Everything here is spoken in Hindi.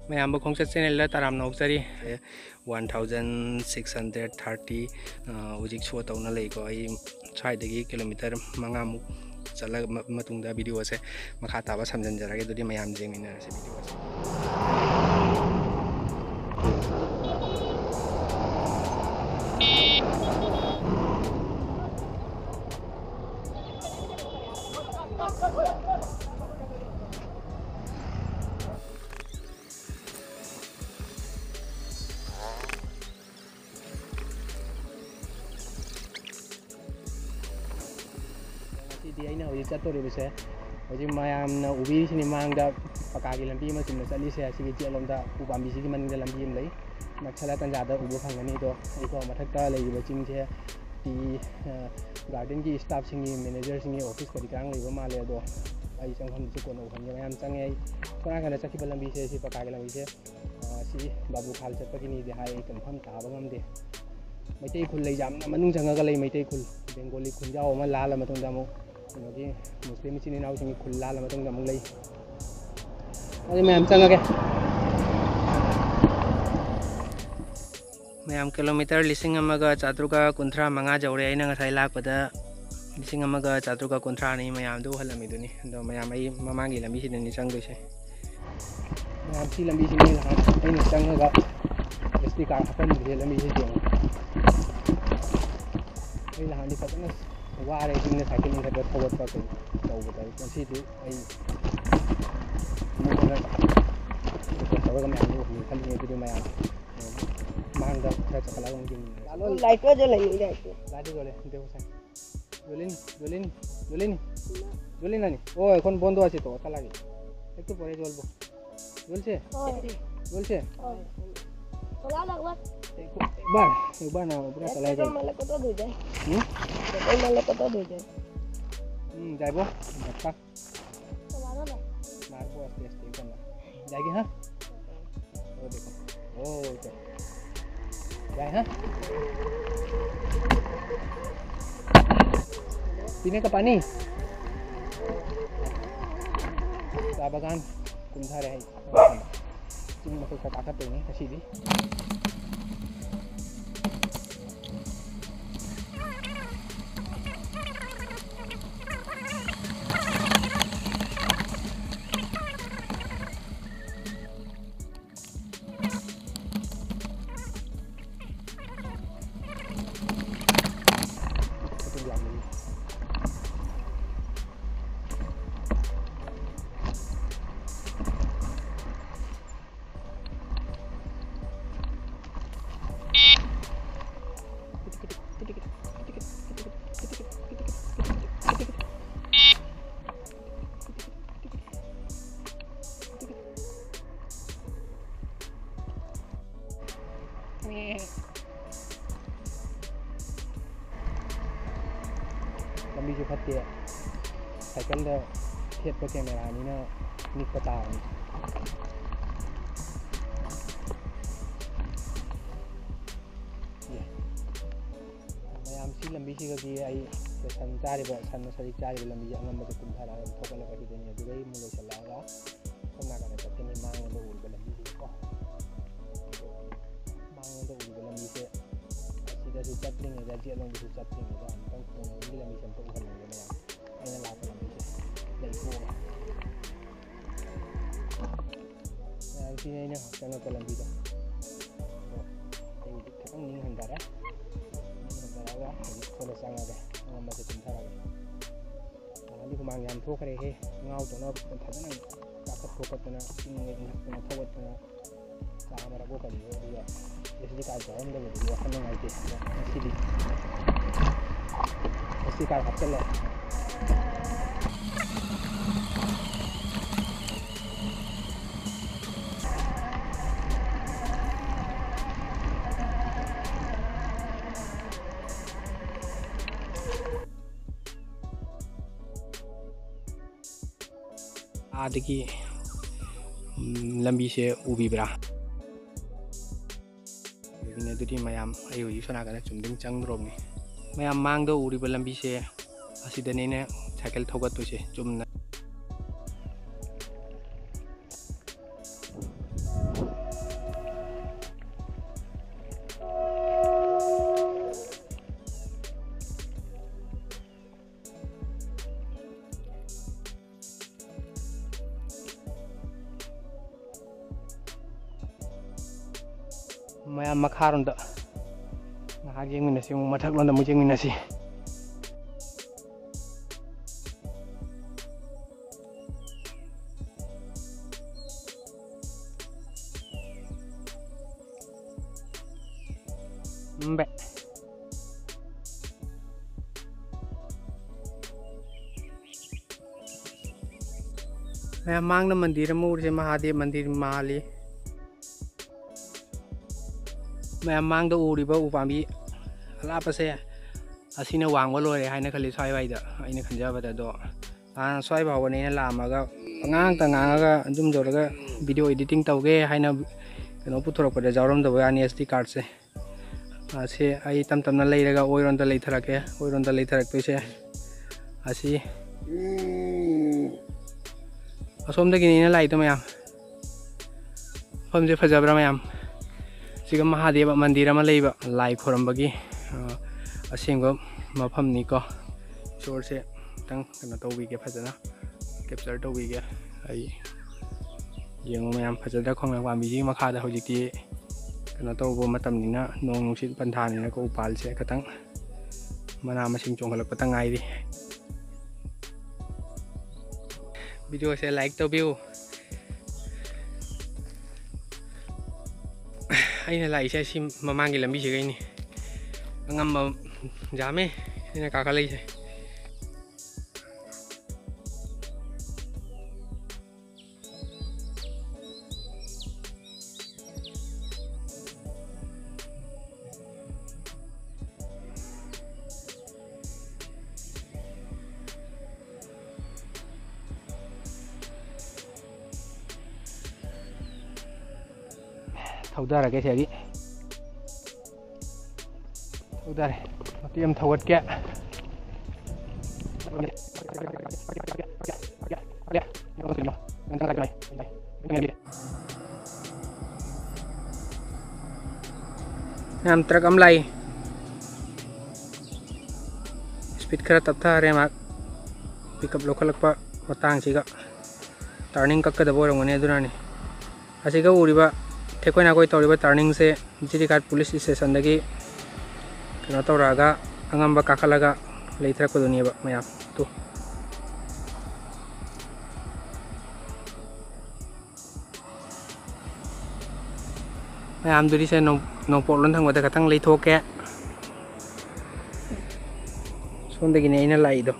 मैम खोंचत चैनल ताराम नौजरी 1630 हजिक शो तौना लेको स्वाई किलोमीटर मंगामुक चलग वीडियो से मखा ताबा समझनजरगे दुदी मैम जेमिनारसे वीडियो चतुरीबसे हजिक मैमना उबीसी मांग पका की लंबी चुम्ना चलीसे चेलोम उपाबी की मनिंग लंबी नक्सला तंजाद उब फंगनी मथक्ता चिंगसे टी गार्डन की स्टाफ मैनेजर ऑफिस करी कांग माले चंफम से कौन उफंगे मैम चंगे सोना चखी लंबी से पका की लंबी से बाबू खाल चटपनी कंफम ताबे मैतई खुल मनुंग चंगा मैतई खुल बेंगोली खुंजाव लाल मुस्लिम इचिन इनाव खुल लाल मैम चंगे मैम किलोमीटर 450 मंगा जौरे अगर लापद 450 नहीं मैम हलमीदनी मैम ममांग लंबी चंगदे मैम सी लंबी चंगा एस टी कार्ड हपनदे लंबी से लहानी फजना वारे साइकिल खबर थोड़ा तौबदी मैम खी मैम मांग खर चखला जोलिन ओ एन बंद आछे तो लगे एक तो परे जल्ब जलसे एक बार ना पूरा चला जाए जाइबो धक्का मारबो आस्ते आस्ते करना जाएगी। हाँ ओ देखो ओ जाए। हाँ पीने का पानी चाय बागान कुंधा रहे चिंग मकई का ताकत नहीं कसीदी लंबी जो फत्ते साइकिल खेप कैमेरा निक तानी मैम सी लंबी सन चारीब सन सरी चारीब लंबी अगम से कुंथारा थोकलकनी मुलोसलागा सोनाकन चटनी मांग उब लंबी मांग उब लंबी से चट्रीद जेलों चट्रीद लंबी से उहलेंगे मैम लाप लंबी से मैम चंगप लंबी खतंग निंग हंदारे थोड़ा चंगे अगम से कुंथारे हुमांग याम थोखरे हे गाउतना फजना काखत खोखतना इंगना थोगतना चामरबो करी एसडी कार्ड जरमदबदी वखल नंगाइते एसडी कार्ड हपचले आदगी लंबी से उबीब्रा मैम अभी सोनाकन चुमदिंग चंद्रोबनी मैम मांग उरीब लंबी से असिदने साइकिल थोगतुसे चुमना मैम मखारोंदा ngahak jengminasi mathak londa mu jengminasi mbe मैम मांगना मंदिर में उड़ से महादेव मंदिर माली मैम मांग उड़ीब उपामी अलापसे असीना वांग लोरे है खली स्वाइवाइद अने खनजबद स्वाइ भावने लामगा अंगांग तौर वीडियो एडिटिंग तौगे है कहो पुथरपद जारमदब यानी SD कार्ड से आई तम तमना लेरगा ओइरोंदा लेथरके ओइरोंदा लेथरक्तोइसे असी असोमदगिनी लाइतो मैम फमसे फजब्रा मैम सिग महादेव मंदिर में लेब लाई खोरंबगी असेंग मफमनिको ईश्वर से तंग कनो तौबीगे फजना कैप्चर तौबीगे आई येंगो मैम फजदा खोंग वामीजी मखादा होजिति कनो तौबो मतमनिना नोंग नुसित पंथानिना को उपाल से खतंग मना मसिंग चोंगलक गाइरी वीडियो से लाइक तौबियो अने लाइसे ममांगी लंबी से गई अगम जामे अने काका लईसे थौदारगे सेगी थौदारे मतियम थौगटके ट्रक अम लाई स्पीड खरा तप्थारे मा पिकअप लोखलक्पा मतांगसिगा टर्निंग कक्कदब ओरमगने अदुनानि असिगा उरिबा ठेकोना कोई तौरीब टर्निंग से जिरीघाट पुलिस स्टेशन दगी कनो तौरागा अंगंबा काखलगा लेथरकदुनीब मैम तो मैम दुरी से नोपोलन थंगबदा खतंग लेथोके सोंदगिने लाइदो